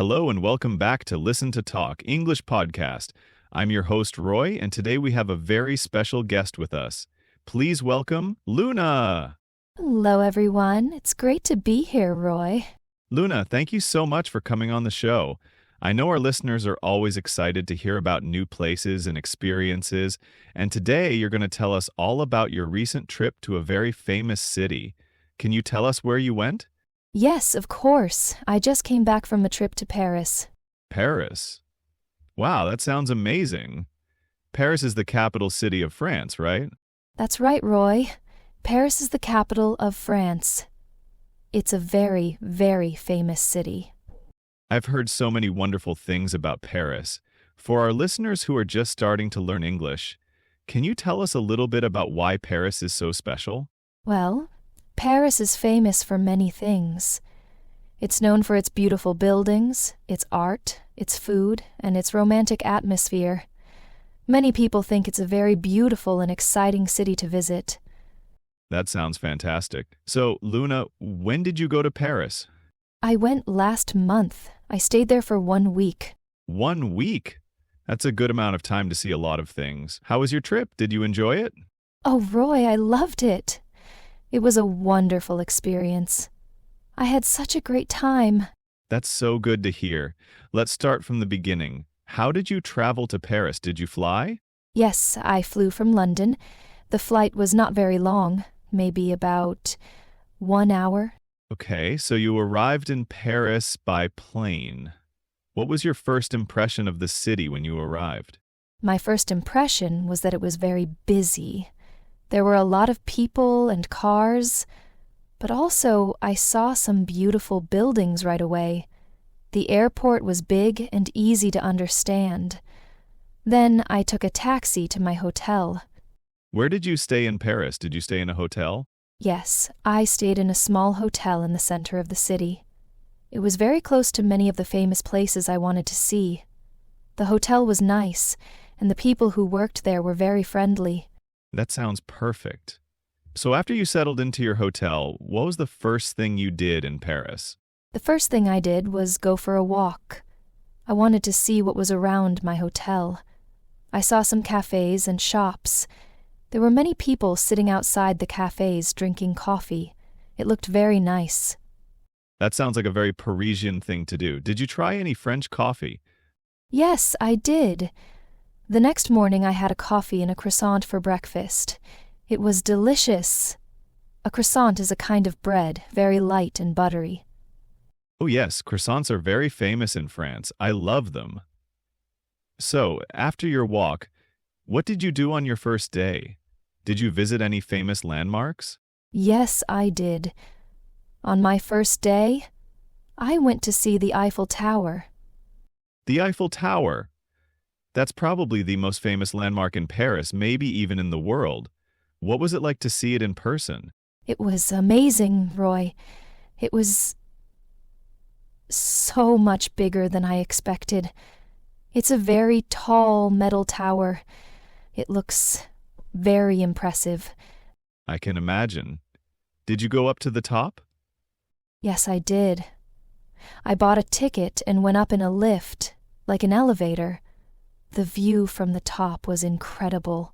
Hello and welcome back to Listen to Talk English podcast. I'm your host, Roy, and today we have a very special guest with us. Please welcome Luna. Hello, everyone. It's great to be here, Roy. Luna, thank you so much for coming on the show. I know our listeners are always excited to hear about new places and experiences, and today you're going to tell us all about your recent trip to a very famous city. Can you tell us where you went? Yes, of course. I just came back from a trip to Paris. Paris. Wow, that sounds amazing. Paris is the capital city of France, right? That's right, Roy. Paris is the capital of France. It's a very, very famous city. I've heard so many wonderful things about Paris. For our listeners who are just starting to learn English, can you tell us a little bit about why Paris is so special? Well, Paris is famous for many things. It's known for its beautiful buildings, its art, its food, and its romantic atmosphere. Many people think it's a very beautiful and exciting city to visit. That sounds fantastic. So, Luna, when did you go to Paris? I went last month. I stayed there for 1 week. 1 week? That's a good amount of time to see a lot of things. How was your trip? Did you enjoy it? Oh, Roy, I loved it. It was a wonderful experience. I had such a great time. That's so good to hear. Let's start from the beginning. How did you travel to Paris? Did you fly? Yes, I flew from London. The flight was not very long, maybe about 1 hour. Okay, so you arrived in Paris by plane. What was your first impression of the city when you arrived? My first impression was that it was very busy. There were a lot of people and cars, but also I saw some beautiful buildings right away. The airport was big and easy to understand. Then I took a taxi to my hotel. Where did you stay in Paris? Did you stay in a hotel? Yes, I stayed in a small hotel in the center of the city. It was very close to many of the famous places I wanted to see. The hotel was nice, and the people who worked there were very friendly. That sounds perfect. So after you settled into your hotel, what was the first thing you did in Paris? The first thing I did was go for a walk. I wanted to see what was around my hotel. I saw some cafes and shops. There were many people sitting outside the cafes drinking coffee. It looked very nice. That sounds like a very Parisian thing to do. Did you try any French coffee? Yes, I did. The next morning I had a coffee and a croissant for breakfast. It was delicious. A croissant is a kind of bread, very light and buttery. Oh yes, croissants are very famous in France. I love them. So, after your walk, what did you do on your first day? Did you visit any famous landmarks? Yes, I did. On my first day, I went to see the Eiffel Tower. The Eiffel Tower. That's probably the most famous landmark in Paris, maybe even in the world. What was it like to see it in person? It was amazing, Roy. It was so much bigger than I expected. It's a very tall metal tower. It looks very impressive. I can imagine. Did you go up to the top? Yes, I did. I bought a ticket and went up in a lift, like an elevator. The view from the top was incredible.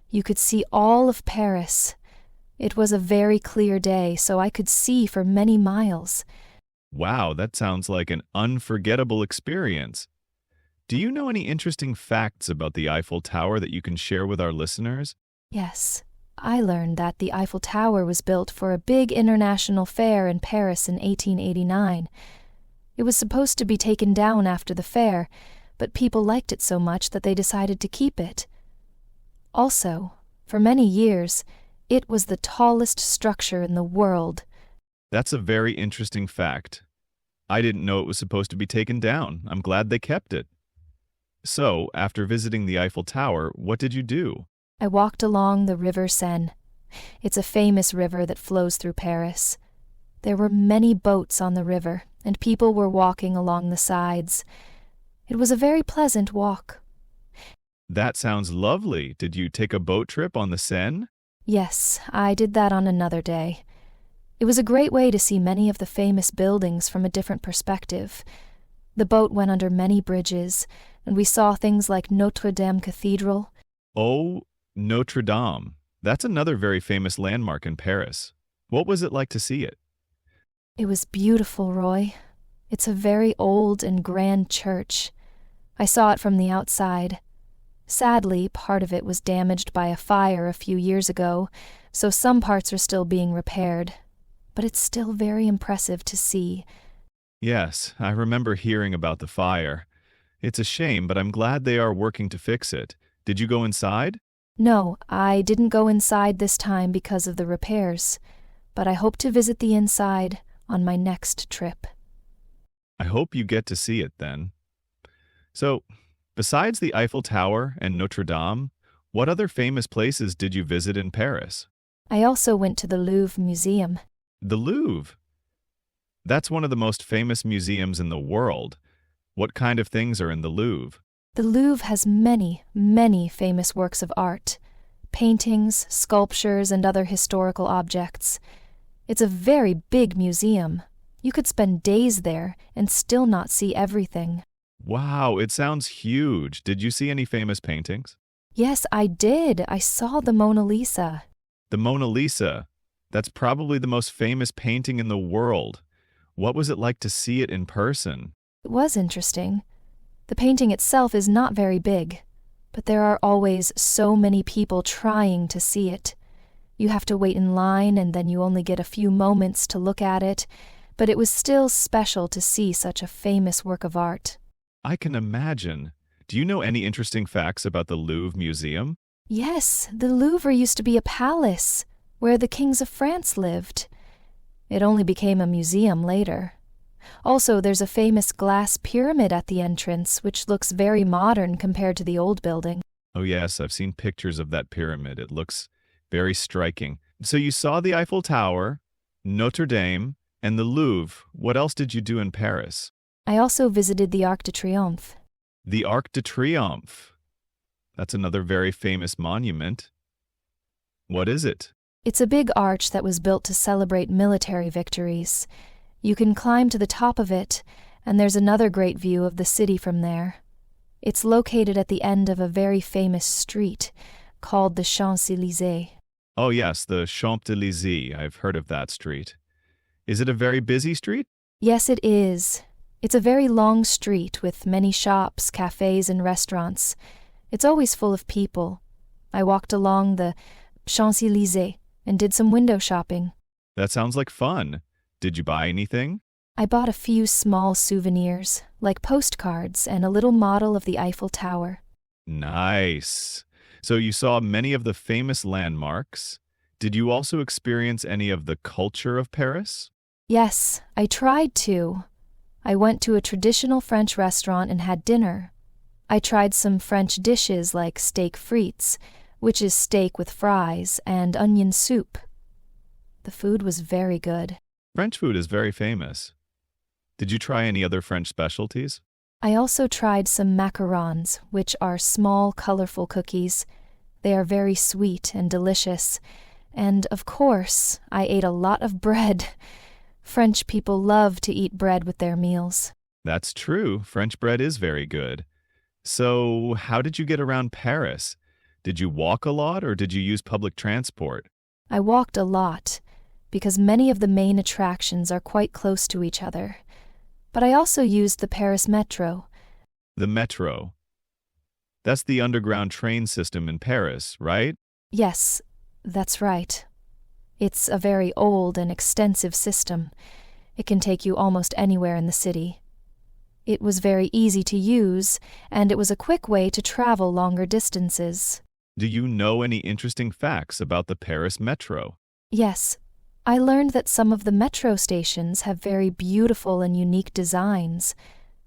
You could see all of Paris. It was a very clear day, so I could see for many miles. Wow, that sounds like an unforgettable experience. Do you know any interesting facts about the Eiffel Tower that you can share with our listeners? Yes, I learned that the Eiffel Tower was built for a big international fair in Paris in 1889. It was supposed to be taken down after the fair, but people liked it so much that they decided to keep it. Also, for many years, it was the tallest structure in the world. That's a very interesting fact. I didn't know it was supposed to be taken down. I'm glad they kept it. So, after visiting the Eiffel Tower, what did you do? I walked along the River Seine. It's a famous river that flows through Paris. There were many boats on the river, and people were walking along the sides. It was a very pleasant walk. That sounds lovely. Did you take a boat trip on the Seine? Yes, I did that on another day. It was a great way to see many of the famous buildings from a different perspective. The boat went under many bridges, and we saw things like Notre Dame Cathedral. Oh, Notre Dame. That's another very famous landmark in Paris. What was it like to see it? It was beautiful, Roy. It's a very old and grand church. I saw it from the outside. Sadly, part of it was damaged by a fire a few years ago, so some parts are still being repaired. But it's still very impressive to see. Yes, I remember hearing about the fire. It's a shame, but I'm glad they are working to fix it. Did you go inside? No, I didn't go inside this time because of the repairs, but I hope to visit the inside on my next trip. I hope you get to see it then. So, besides the Eiffel Tower and Notre Dame, what other famous places did you visit in Paris? I also went to the Louvre Museum. The Louvre. That's one of the most famous museums in the world. What kind of things are in the Louvre? The Louvre has many, many famous works of art. Paintings, sculptures, and other historical objects. It's a very big museum. You could spend days there and still not see everything. Wow, it sounds huge. Did you see any famous paintings? Yes, I did. I saw the Mona Lisa. The Mona Lisa. That's probably the most famous painting in the world. What was it like to see it in person? It was interesting. The painting itself is not very big, but there are always so many people trying to see it. You have to wait in line and then you only get a few moments to look at it, but it was still special to see such a famous work of art. I can imagine. Do you know any interesting facts about the Louvre Museum? Yes, the Louvre used to be a palace where the kings of France lived. It only became a museum later. Also, there's a famous glass pyramid at the entrance, which looks very modern compared to the old building. Oh yes, I've seen pictures of that pyramid. It looks very striking. So you saw the Eiffel Tower, Notre Dame, and the Louvre. What else did you do in Paris? I also visited the Arc de Triomphe. The Arc de Triomphe. That's another very famous monument. What is it? It's a big arch that was built to celebrate military victories. You can climb to the top of it, and there's another great view of the city from there. It's located at the end of a very famous street called the Champs-Élysées. Oh yes, the Champs-Élysées. I've heard of that street. Is it a very busy street? Yes, it is. It's a very long street with many shops, cafes, and restaurants. It's always full of people. I walked along the Champs-Élysées and did some window shopping. That sounds like fun. Did you buy anything? I bought a few small souvenirs, like postcards and a little model of the Eiffel Tower. Nice. So you saw many of the famous landmarks. Did you also experience any of the culture of Paris? Yes, I tried to. I went to a traditional French restaurant and had dinner. I tried some French dishes like steak frites, which is steak with fries, and onion soup. The food was very good. French food is very famous. Did you try any other French specialties? I also tried some macarons, which are small, colorful cookies. They are very sweet and delicious. And, of course, I ate a lot of bread. French people love to eat bread with their meals. That's true. French bread is very good. So, how did you get around Paris? Did you walk a lot or did you use public transport? I walked a lot, because many of the main attractions are quite close to each other. But I also used the Paris Metro. The metro. That's the underground train system in Paris, right? Yes, that's right. It's a very old and extensive system. It can take you almost anywhere in the city. It was very easy to use, and it was a quick way to travel longer distances. Do you know any interesting facts about the Paris Metro? Yes, I learned that some of the metro stations have very beautiful and unique designs.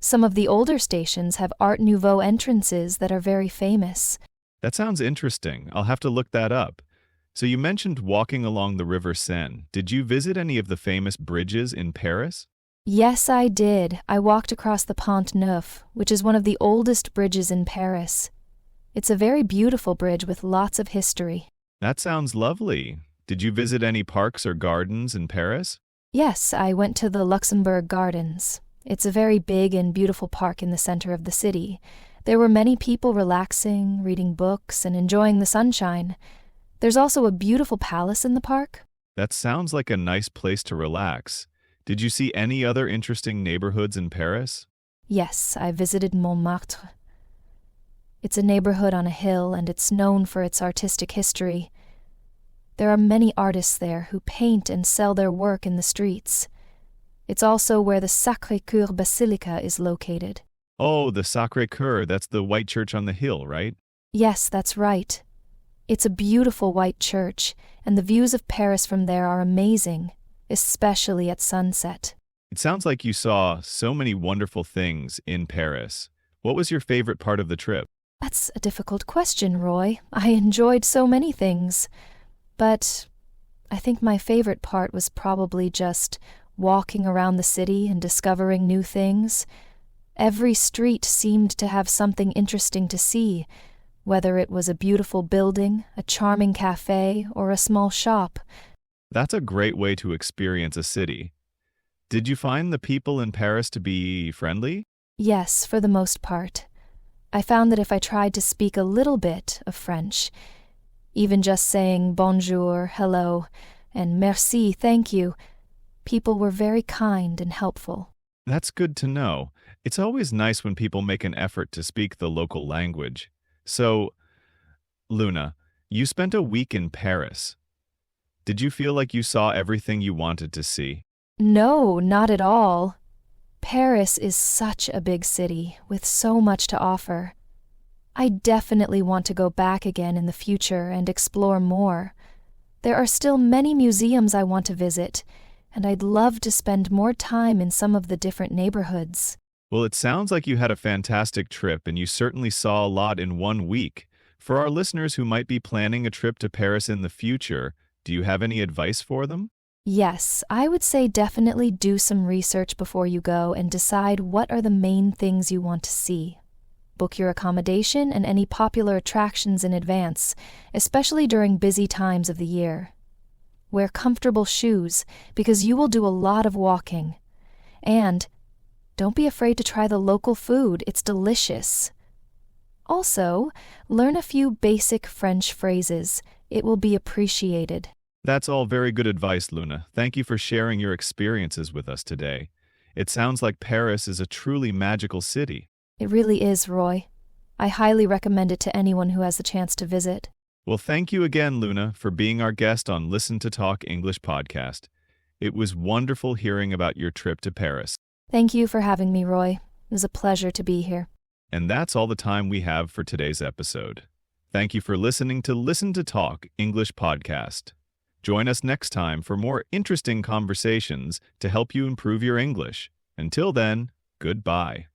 Some of the older stations have Art Nouveau entrances that are very famous. That sounds interesting. I'll have to look that up. So you mentioned walking along the River Seine. Did you visit any of the famous bridges in Paris? Yes, I did. I walked across the Pont Neuf, which is one of the oldest bridges in Paris. It's a very beautiful bridge with lots of history. That sounds lovely. Did you visit any parks or gardens in Paris? Yes, I went to the Luxembourg Gardens. It's a very big and beautiful park in the center of the city. There were many people relaxing, reading books, and enjoying the sunshine. There's also a beautiful palace in the park. That sounds like a nice place to relax. Did you see any other interesting neighborhoods in Paris? Yes, I visited Montmartre. It's a neighborhood on a hill, and it's known for its artistic history. There are many artists there who paint and sell their work in the streets. It's also where the Sacré-Cœur Basilica is located. Oh, the Sacré-Cœur, that's the white church on the hill, right? Yes, that's right. It's a beautiful white church, and the views of Paris from there are amazing, especially at sunset. It sounds like you saw so many wonderful things in Paris. What was your favorite part of the trip? That's a difficult question, Roy. I enjoyed so many things. But I think my favorite part was probably just walking around the city and discovering new things. Every street seemed to have something interesting to see, whether it was a beautiful building, a charming cafe, or a small shop. That's a great way to experience a city. Did you find the people in Paris to be friendly? Yes, for the most part. I found that if I tried to speak a little bit of French, even just saying bonjour, hello, and merci, thank you, people were very kind and helpful. That's good to know. It's always nice when people make an effort to speak the local language. So, Luna, you spent a week in Paris. Did you feel like you saw everything you wanted to see? No, not at all. Paris is such a big city with so much to offer. I definitely want to go back again in the future and explore more. There are still many museums I want to visit, and I'd love to spend more time in some of the different neighborhoods. Well, it sounds like you had a fantastic trip and you certainly saw a lot in 1 week. For our listeners who might be planning a trip to Paris in the future, do you have any advice for them? Yes, I would say definitely do some research before you go and decide what are the main things you want to see. Book your accommodation and any popular attractions in advance, especially during busy times of the year. Wear comfortable shoes because you will do a lot of walking. And don't be afraid to try the local food, it's delicious. Also, learn a few basic French phrases. It will be appreciated. That's all very good advice, Luna. Thank you for sharing your experiences with us today. It sounds like Paris is a truly magical city. It really is, Roy. I highly recommend it to anyone who has the chance to visit. Well, thank you again, Luna, for being our guest on Listen to Talk English podcast. It was wonderful hearing about your trip to Paris. Thank you for having me, Roy. It was a pleasure to be here. And that's all the time we have for today's episode. Thank you for listening to Listen to Talk English podcast. Join us next time for more interesting conversations to help you improve your English. Until then, goodbye.